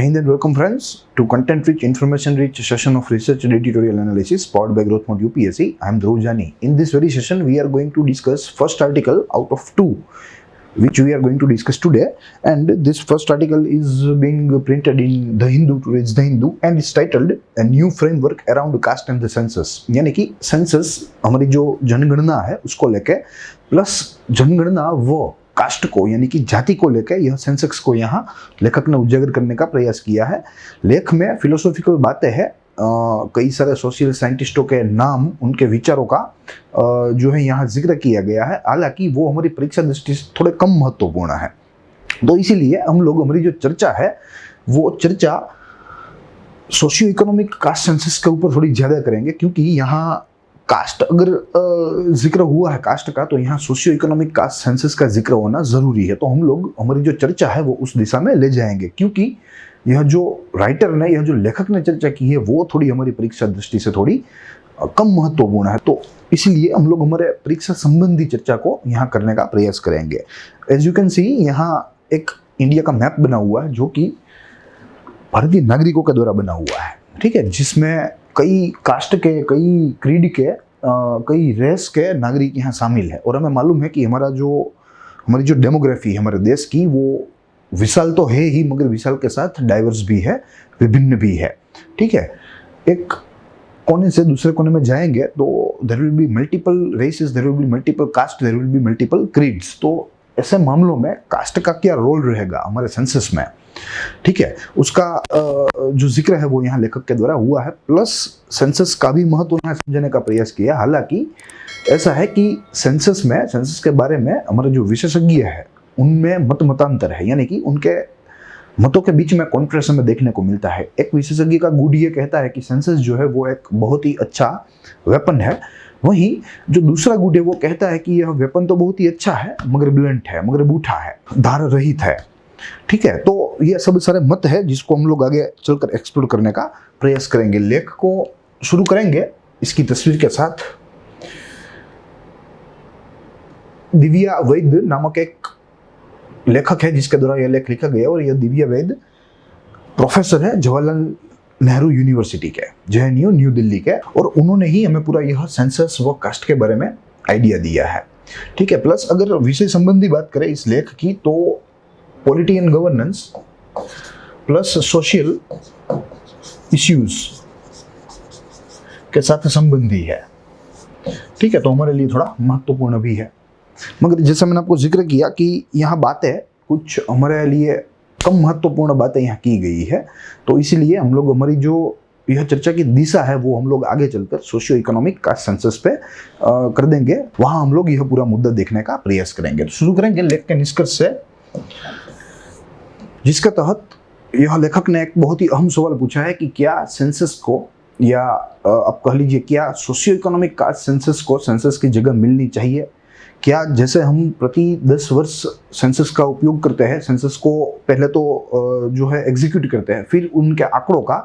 Jai Hind and welcome friends to content rich, information rich session of research and editorial analysis powered by Growth Mode UPSC. I am Dhruv Jani. In this very session, we are going to discuss first article out of two, which we are going to discuss today. And this first article is being printed in The Hindu, today's The Hindu, and it's titled A New Framework Around Caste and the Census. यानी कि census हमारी जो जनगणना है उसको लेके plus जनगणना वो कास्ट को यानी कि जाति को लेकर यह सेंसस को यहाँ लेखक ने उजागर करने का प्रयास किया है। लेख में फिलोसॉफिकल बातें हैं, कई सारे सोशल साइंटिस्टों के नाम, उनके विचारों का जो है यहाँ जिक्र किया गया है। हालांकि वो हमारी परीक्षा दृष्टि से थोड़े कम महत्वपूर्ण है, तो इसीलिए हम लोग हमारी जो चर्चा है वो चर्चा सोशियो इकोनॉमिक कास्ट सेंसस के ऊपर थोड़ी ज़्यादा करेंगे, क्योंकि यहाँ कास्ट अगर जिक्र हुआ है कास्ट का, तो यहाँ सोशियो इकोनॉमिक कास्ट सेंसस का जिक्र होना ज़रूरी है। तो हम लोग हमारी जो चर्चा है वो उस दिशा में ले जाएंगे, क्योंकि यह जो राइटर ने, यह जो लेखक ने चर्चा की है वो थोड़ी हमारी परीक्षा दृष्टि से थोड़ी कम महत्वपूर्ण है। तो इसलिए हम लोग हमारे परीक्षा संबंधी चर्चा को यहाँ करने का प्रयास करेंगे। एज यू कैन सी, यहाँ एक इंडिया का मैप बना हुआ है जो कि भारतीय नागरिकों के द्वारा बना हुआ है, ठीक है, जिसमें कई कास्ट के, कई क्रीड के, कई रेस के नागरिक यहाँ शामिल है। और हमें मालूम है कि हमारी जो डेमोग्राफी है हमारे देश की, वो विशाल तो है ही, मगर विशाल के साथ डाइवर्स भी है, विभिन्न भी है, ठीक है। एक कोने से दूसरे कोने में जाएंगे तो there will be multiple races, there will be multiple caste, there will be multiple creeds. तो ऐसे मामलों में कास्ट का क्या रोल रहेगा हमारे सेंसस में, ठीक है, उसका जो जिक्र है वो यहाँ लेखक के द्वारा हुआ है। प्लस सेंसस का भी महत्व यहाँ समझने का प्रयास किया। हालांकि ऐसा है कि सेंसस के बारे में हमारे जो विशेषज्ञ है उनमें मतांतर है, यानी कि उनके मतों के बीच में कॉन्ट्रास्ट हमें देखने को मिलता है। एक विशेषज्ञ का गुड ये कहता है कि सेंसस जो है वो एक बहुत ही अच्छा वेपन है, वहीं जो दूसरा गुड है वो कहता है कि यह वेपन तो बहुत ही अच्छा है मगर ब्लंट है, मगर बूठा है, धार रहित है, ठीक है। तो ये सब सारे मत है जिसको हम लोग आगे चलकर एक्सप्लोर करने का प्रयास करेंगे। लेख को शुरू करेंगे इसकी तस्वीर के साथ। दिव्या वैद्य नामक एक लेखक है जिसके द्वारा यह लेख लिखा गया, और यह दिव्या वैद्य प्रोफेसर है जवाहरलाल नेहरू यूनिवर्सिटी के, JNU न्यू दिल्ली के, और उन्होंने ही हमें पूरा यह सेंसस व कास्ट के बारे में आइडिया दिया है, ठीक है। प्लस अगर विषय संबंधी बात करें इस लेख की, तो polity and governance plus social issues के साथ संबंधी है, ठीक है, तो हमारे लिए थोड़ा महत्वपूर्ण भी है। मगर जैसे मैंने आपको जिक्र किया कि यहाँ बातें कुछ हमारे लिए कम महत्वपूर्ण बातें यहाँ की गई है, तो इसीलिए हम लोग हमारी जो यह चर्चा की दिशा है वो हम लोग आगे चलकर सोशियो इकोनॉमिक कास्ट सेंसस पे कर देंगे। वहाँ हम लोग यह पूरा मुद्दा देखने का प्रयास करेंगे। तो शुरू करेंगे लेख के निष्कर्ष से, जिसके तहत यह लेखक ने एक बहुत ही अहम सवाल पूछा है कि क्या सेंसस को, या आप कह लीजिए क्या सोशियो इकोनॉमिक कास्ट सेंसस को सेंसस की जगह मिलनी चाहिए। क्या जैसे हम प्रति 10 वर्ष सेंसस का उपयोग करते हैं, सेंसस को पहले तो जो है एग्जीक्यूट करते हैं, फिर उनके आंकड़ों का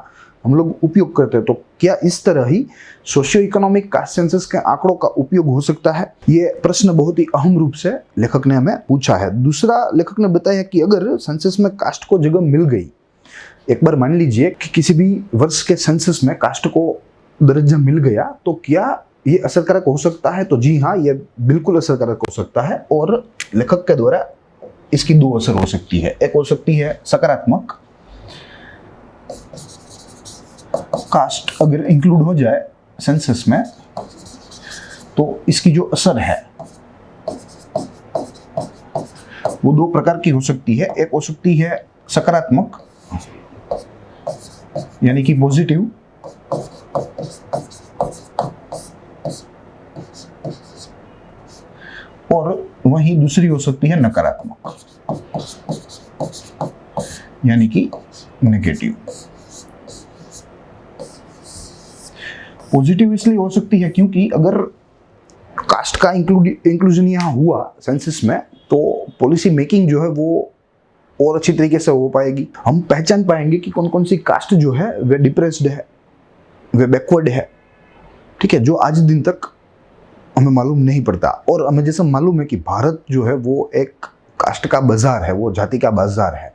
हम लोग उपयोग करते हैं, तो क्या इस तरह ही सोशियो इकोनॉमिक कास्ट सेंसस के आंकड़ों का उपयोग हो सकता है? ये प्रश्न बहुत ही अहम रूप से लेखक ने हमें पूछा है। दूसरा, लेखक ने बताया कि अगर सेंसस में कास्ट को जगह मिल गई, एक बार मान लीजिए कि किसी भी वर्ष के सेंसस में कास्ट को दर्जा मिल गया, तो क्या ये असरकारक हो सकता है? तो जी हाँ, ये बिल्कुल असरकारक हो सकता है, और लेखक के द्वारा इसकी दो असर हो सकती है। एक हो सकती है सकारात्मक, कास्ट अगर इंक्लूड हो जाए सेंसस में तो इसकी जो असर है वो दो प्रकार की हो सकती है। एक हो सकती है सकारात्मक यानी कि पॉजिटिव, और वहीं दूसरी हो सकती है नकारात्मक यानी कि नेगेटिव। पॉजिटिव इसलिए हो सकती है क्योंकि अगर कास्ट का इंक्लूजन यहाँ हुआ सेंसस में, तो पॉलिसी मेकिंग जो है वो और अच्छी तरीके से हो पाएगी। हम पहचान पाएंगे कि कौन कौन सी कास्ट जो है वे डिप्रेस्ड है, वे बैकवर्ड है, ठीक है, जो आज दिन तक हमें मालूम नहीं पड़ता। और हमें जैसा मालूम है कि भारत जो है वो एक कास्ट का बाजार है, वो जाति का बाजार है।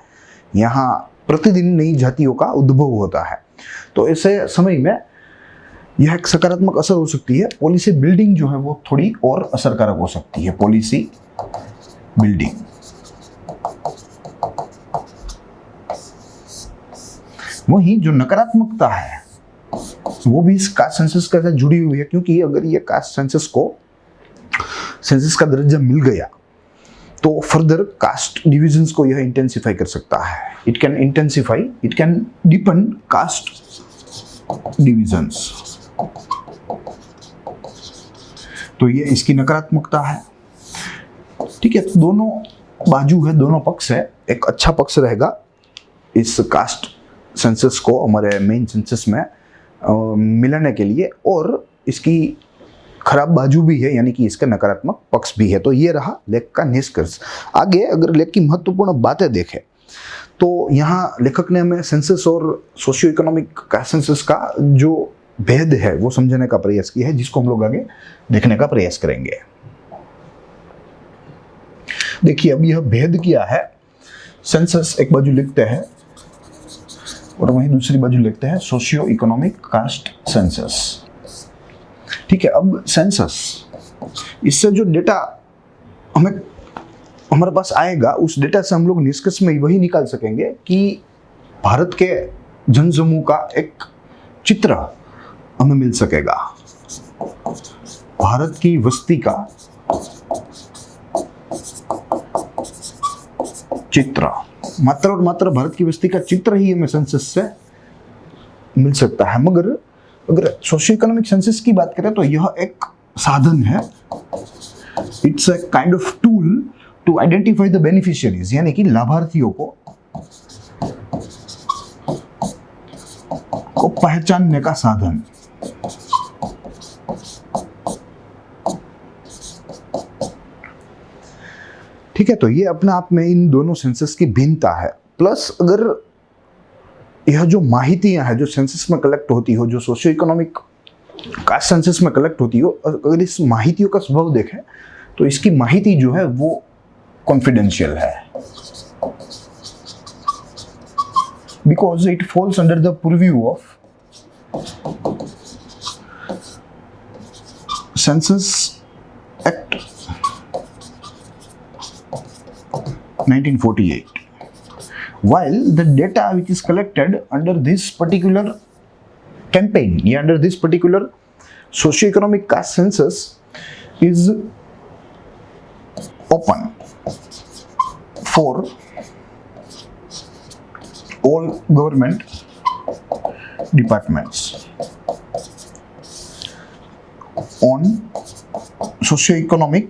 यहाँ प्रतिदिन नई जातियों का उद्भव होता है। तो ऐसे समय में यह एक सकारात्मक असर हो सकती है। पॉलिसी बिल्डिंग जो है वो थोड़ी और असरकारक हो सकती है। पॉलिसी बिल्डिंग, वही जो नकारात्मकता है वो भी इस कास्ट सेंसस के साथ जुड़ी हुई है, क्योंकि अगर ये कास्ट सेंसस को सेंसस का दर्जा मिल गया तो फर्दर कास्ट डिविजन्स को यह इंटेंसिफाई कर सकता है। It can intensify, it can deepen caste divisions. तो ये इसकी नकारात्मकता है। ठीक है, तो दोनों बाजू है, दोनों पक्ष है। एक अच्छा पक्ष रहेगा इस कास्ट सेंसस को हमारे मेन सेंसस में मिलाने के लिए, और इसकी खराब बाजू भी है, यानी कि इसका नकारात्मक पक्ष भी है। तो ये रहा लेख का निष्कर्ष। आगे अगर लेख की महत्वपूर्ण बातें देखें तो यहाँ लेखक ने हमें सेंसस और सोशियो इकोनॉमिक कास्ट सेंसस का जो भेद है वो समझने का प्रयास किया है, जिसको हम लोग आगे देखने का प्रयास करेंगे। देखिए, अब यह भेद क्या है। सेंसस एक बाजू लिखते हैं और वहीं दूसरी बाजू लिखते हैं सोशियो इकोनॉमिक कास्ट सेंसस। ठीक है, अब सेंसस, इससे जो डेटा हमारे पास आएगा उस डेटा से हम लोग निष्कर्ष में वही निकाल सकेंगे कि भारत के जनसमूह का एक चित्र हमें मिल सकेगा। भारत की वस्ती का चित्र, मात्र और मात्र भारत की वस्ती का चित्र ही हमें सेंसस से मिल सकता है। मगर अगर सोशियो इकोनॉमिक सेंसस की बात करें तो यह एक साधन है। It's a kind of tool to identify the beneficiaries, यानी कि लाभार्थियों को पहचानने का साधन। ठीक है, तो ये अपने आप में इन दोनों सेंसस की भिन्नता है। प्लस अगर यह जो माहितियां है जो सेंसस में कलेक्ट होती हो, जो सोशियो इकोनॉमिक कास्ट सेंसस में कलेक्ट होती हो, अगर इस माहितियों का स्वभाव देखें तो इसकी माहिती जो है वो कॉन्फिडेंशियल है, because it falls under the purview of census act 1948. While the data which is collected under this particular campaign, under this particular socio-economic caste census is open for all government departments on socio-economic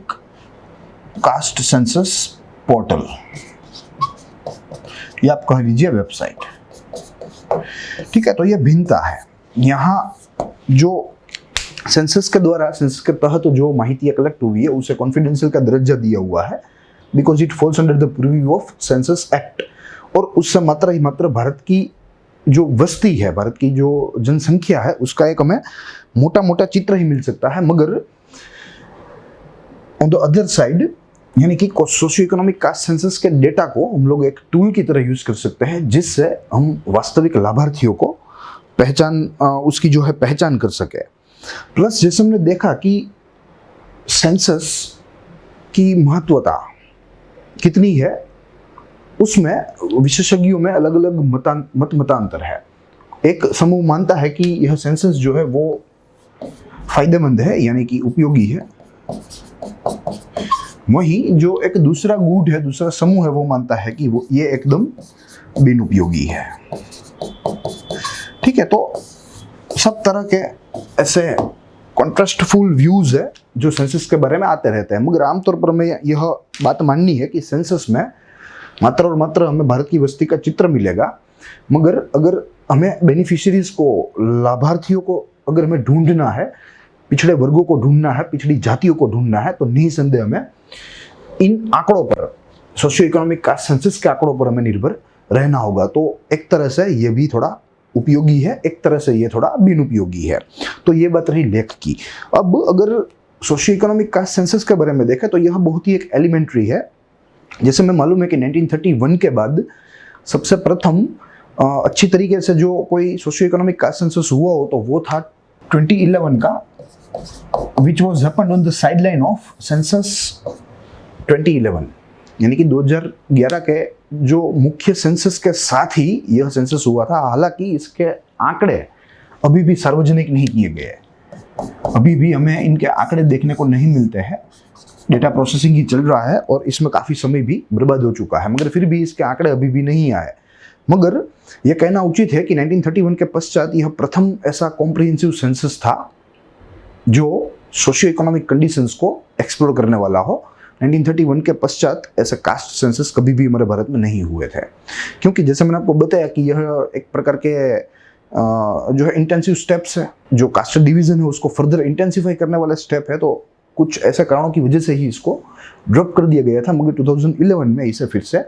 caste census portal, ये आप कह लीजिए website. ठीक है, तो ये भिन्नता है। यहाँ जो सेंसस के द्वारा, सेंसस के तहत जो माहितियां कलेक्ट हुई है उसे कॉन्फिडेंशियल का दर्जा दिया हुआ है, because it falls under the preview of census act. और उससे मात्र ही मात्र भारत की जो वस्ती है, भारत की जो जनसंख्या है, उसका एक हमें मोटा मोटा चित्र ही मिल सकता है। मगर ऑन द अदर साइड, यानी कि सोशियो इकोनॉमिक कास्ट सेंसस के डेटा को हम लोग एक टूल की तरह यूज कर सकते हैं, जिससे हम वास्तविक लाभार्थियों को उसकी जो है पहचान कर सके। प्लस जैसे हमने देखा कि सेंसस की महत्वता कितनी है, उसमें विशेषज्ञों में अलग अलग मतांतर है। एक समूह मानता है कि यह सेंसस जो है वो फायदेमंद है, यानी कि उपयोगी है। वहीं जो एक दूसरा गुट है, दूसरा समूह है, वो मानता है कि वो ये एकदम बिन उपयोगी है। ठीक है, तो सब तरह के ऐसे कॉन्ट्रास्टफुल व्यूज है जो सेंसस के बारे में आते रहते हैं। मगर आमतौर पर हमें यह बात माननी है कि सेंसस में मात्र और मात्र हमें भारत की वस्ती का चित्र मिलेगा। मगर अगर हमें बेनिफिशियरीज को, लाभार्थियों को अगर हमें ढूंढना है, पिछड़े वर्गों को ढूंढना है, पिछड़ी जातियों को ढूंढना है, तो निसंदेह हमें इन आंकड़ों पर, सोशियो इकोनॉमिक कास्ट सेंसस के आंकड़ों पर हमें निर्भर रहना होगा। तो एक तरह से ये भी थोड़ा उपयोगी है, एक तरह से ये थोड़ा बिन उपयोगी है। तो ये बात रही लेख की। अब अगर सोशियो इकोनॉमिक कास्ट सेंसस के बारे में देखें तो यह बहुत ही एक एलिमेंट्री है। जैसे हमें मालूम है कि 1931 के बाद सबसे प्रथम अच्छी तरीके से जो कोई सोशियो इकोनॉमिक कास्ट सेंसस हुआ हो तो वो था 2011 का, which was happened on the sideline of census 2011, यानी कि 2011 के जो मुख्य सेंसस के साथ ही यह सेंसस हुआ था। हालांकि इसके आंकड़े अभी भी सार्वजनिक नहीं किए गए, अभी भी हमें इनके आंकड़े देखने को नहीं मिलते हैं। डेटा प्रोसेसिंग ही चल रहा है और इसमें काफ़ी समय भी बर्बाद हो चुका है, मगर फिर भी इसके आंकड़े अभी भी नहीं आए। मगर यह कहना उचित है कि 1931 के पश्चात यह प्रथम ऐसा कॉम्प्रिहेंसिव सेंसस था जो सोशियो इकोनॉमिक कंडीशंस को एक्सप्लोर करने वाला हो। 1931 के पश्चात ऐसे कास्ट सेंसस कभी भी हमारे भारत में नहीं हुए थे, क्योंकि जैसे मैंने आपको बताया कि यह एक प्रकार के जो है इंटेंसिव स्टेप्स है, जो कास्ट डिवीजन है उसको फर्दर इंटेंसिफाई करने वाला स्टेप है। तो कुछ ऐसे कारणों की वजह से ही इसको ड्रॉप कर दिया गया था, मगर 2011 में इसे फिर से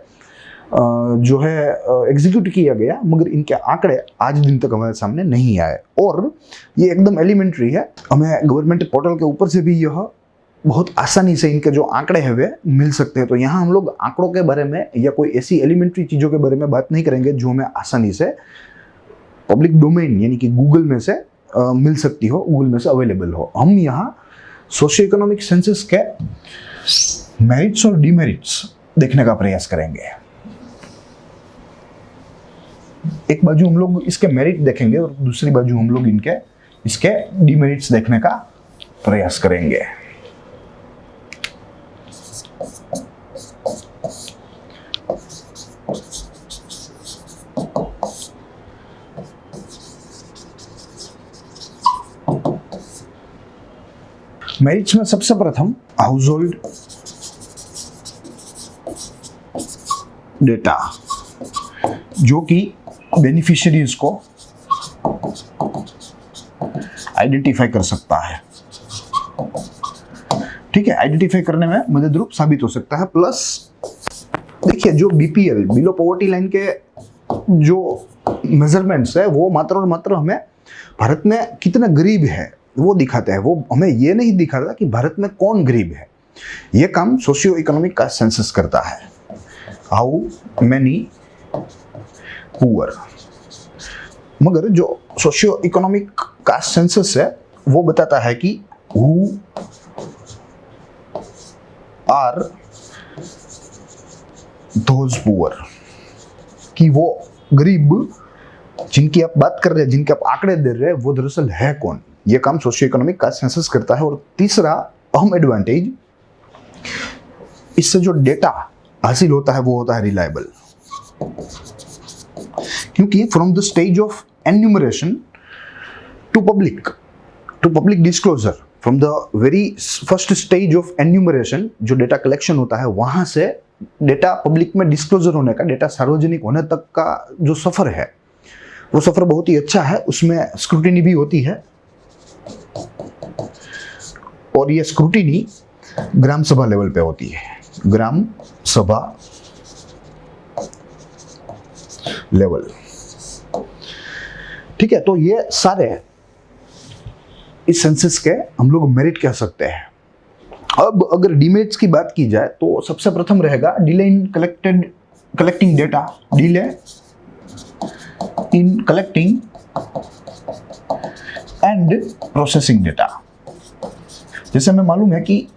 जो है एग्जीक्यूट किया गया, मगर इनके आंकड़े आज दिन तक हमारे सामने नहीं आए। और ये एकदम एलिमेंट्री है, हमें गवर्नमेंट पोर्टल के ऊपर से भी यह बहुत आसानी से इनके जो आंकड़े हैं वे मिल सकते हैं। तो यहाँ हम लोग आंकड़ों के बारे में या कोई ऐसी एलिमेंट्री चीज़ों के बारे में बात नहीं करेंगे जो हमें आसानी से पब्लिक डोमेन यानी कि गूगल में से मिल सकती हो, गूगल में से अवेलेबल हो। हम यहाँ सोशियो इकोनॉमिक सेंसस के मेरिट्स और डिमेरिट्स देखने का प्रयास करेंगे। एक बाजू हम लोग इसके मेरिट देखेंगे और दूसरी बाजू हम लोग इसके डिमेरिट्स देखने का प्रयास करेंगे। मेरिट्स में सबसे प्रथम हाउस होल्ड डेटा, जो कि बेनिफिशियरीज को आइडेंटिफाई कर सकता है। ठीक है, आइडेंटिफाई करने में मददरूप साबित हो सकता है। प्लस देखिए, जो बीपीएल बिलो पॉवर्टी लाइन के जो मेजरमेंट्स है वो मात्र और मात्र हमें भारत में कितना गरीब है वो दिखाते हैं, वो हमें ये नहीं दिखाता कि भारत में कौन गरीब है। ये काम सोशियो इकोनॉमिक का सेंसस करता है, हाउ मैनी पुअर। मगर जो सोशियो इकोनॉमिक का सेंसस है वो बताता है कि हु आर दोज पुअर, कि वो गरीब जिनकी आप बात कर रहे हैं, जिनके आप आंकड़े दे रहे हैं, वो दरअसल है कौन। ये काम सोशियो इकोनॉमिक का सेंसस करता है। और तीसरा अहम एडवांटेज, इससे जो डेटा हासिल होता है वो होता है रिलायबल, क्योंकि from the stage of enumeration to public disclosure, from the very first stage of enumeration जो डेटा कलेक्शन होता है, वहां से डेटा पब्लिक में डिस्क्लोजर होने का, डेटा सार्वजनिक होने तक का जो सफर है वो सफर बहुत ही अच्छा है। उसमें स्क्रूटिनी भी होती है और ये स्क्रूटिनी ग्राम सभा लेवल पे होती है, ग्राम सभा लेवल। ठीक है, तो ये सारे इस सेंसस के हम लोग मेरिट कह सकते हैं। अब अगर डिमेरिट्स की बात की जाए तो सबसे प्रथम रहेगा delay in collecting data, delay in collecting and processing data. जैसे हमें मालूम है कि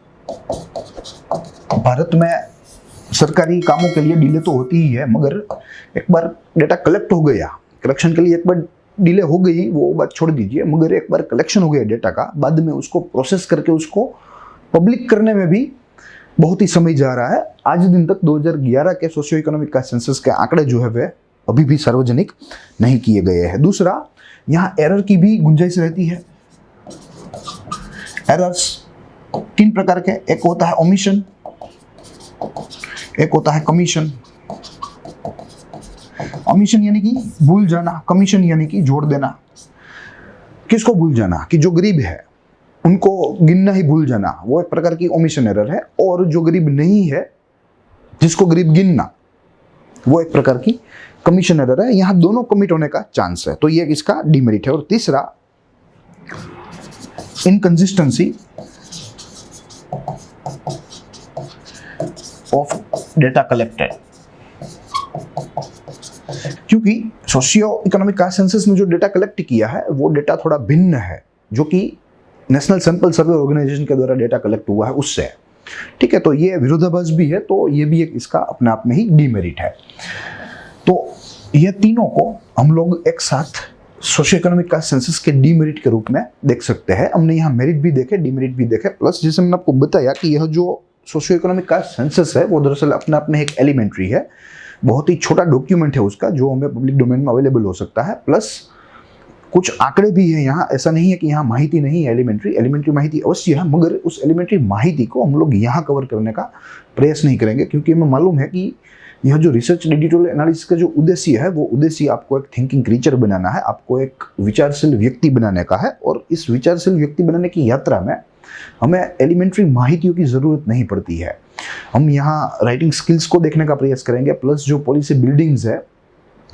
भारत में सरकारी कामों के लिए डिले तो होती ही है, मगर एक बार डेटा कलेक्ट हो गया, कलेक्शन के लिए एक बार डिले हो गई वो बात छोड़ दीजिए, मगर एक बार कलेक्शन हो गया डेटा का, बाद में उसको प्रोसेस करके उसको पब्लिक करने में भी बहुत ही समय जा रहा है। आज दिन तक 2011 के सोशियो इकोनॉमिक का सेंसस के आंकड़े जो है वे अभी भी सार्वजनिक नहीं किए गए हैं। दूसरा, यहाँ एरर की भी गुंजाइश रहती है। एरर्स तीन प्रकार के, एक होता है ओमिशन, एक होता है कमीशन। ओमिशन यानी कि भूल जाना, कमीशन यानी कि जोड़ देना। किसको भूल जाना? कि जो गरीब है उनको गिनना ही भूल जाना, वो एक प्रकार की ओमिशन एरर है। और जो गरीब नहीं है, जिसको गरीब गिनना, वो एक प्रकार की कमीशन एरर है। यहाँ दोनों कमिट होने का चांस है, तो ये इसका डिमेरिट है। और तीसरा, इनकंसिस्टेंसी ऑफ डेटा कलेक्टेड। क्योंकि सोशियो इकोनॉमिक कास्ट सेंसस में जो डेटा कलेक्ट किया है वो डेटा थोड़ा भिन्न है जो कि नेशनल सैंपल सर्वे ऑर्गेनाइजेशन के द्वारा डेटा कलेक्ट हुआ है उससे। ठीक है, तो ये विरोधाभास भी है, तो ये भी एक इसका अपने आप में ही डीमेरिट है। तो ये तीनों को हम लोग एक साथ सोशियो इकोनॉमिक कास्ट सेंसस के डीमेरिट के रूप में देख सकते हैं। हमने यहाँ मेरिट भी देखे, डीमेरिट भी देखे, प्लस जैसे मैंने आपको बताया कि यह जो सोशियो इकोनॉमिक कास्ट सेंसस है वो दरअसल अपने आप में एक एलिमेंट्री है, बहुत ही छोटा डॉक्यूमेंट है उसका जो हमें पब्लिक डोमेन में अवेलेबल हो सकता है, प्लस कुछ आंकड़े भी हैं यहाँ। ऐसा नहीं है कि यहाँ माहिती नहीं है, एलिमेंट्री माहिती अवश्य है, मगर उस एलिमेंट्री माहिती को हम लोग यहाँ कवर करने का प्रयास नहीं करेंगे, क्योंकि हमें मालूम है कि यह जो रिसर्च एडिटोरियल एनालिसिस का जो उद्देश्य है वो उद्देश्य आपको एक थिंकिंग क्रीचर बनाना है, आपको एक विचारशील व्यक्ति बनाने का है। और इस विचारशील व्यक्ति बनाने की यात्रा में हमें एलिमेंट्री माहितियों की ज़रूरत नहीं पड़ती है। हम यहाँ राइटिंग स्किल्स को देखने का प्रयास करेंगे, प्लस जो पॉलिसी बिल्डिंग्स है,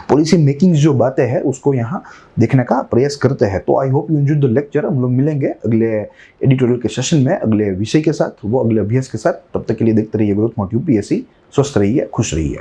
पॉलिसी मेकिंग जो बातें हैं उसको यहाँ देखने का प्रयास करते हैं। तो I hope you enjoyed the lecture. हम लोग मिलेंगे अगले एडिटोरियल के सेशन में अगले विषय के साथ, वो अगले अभ्यास के साथ। तब तक के लिए देखते रहिए ग्रोथ मोड यूपीएससी। स्वस्थ रहिए, खुश रहिए।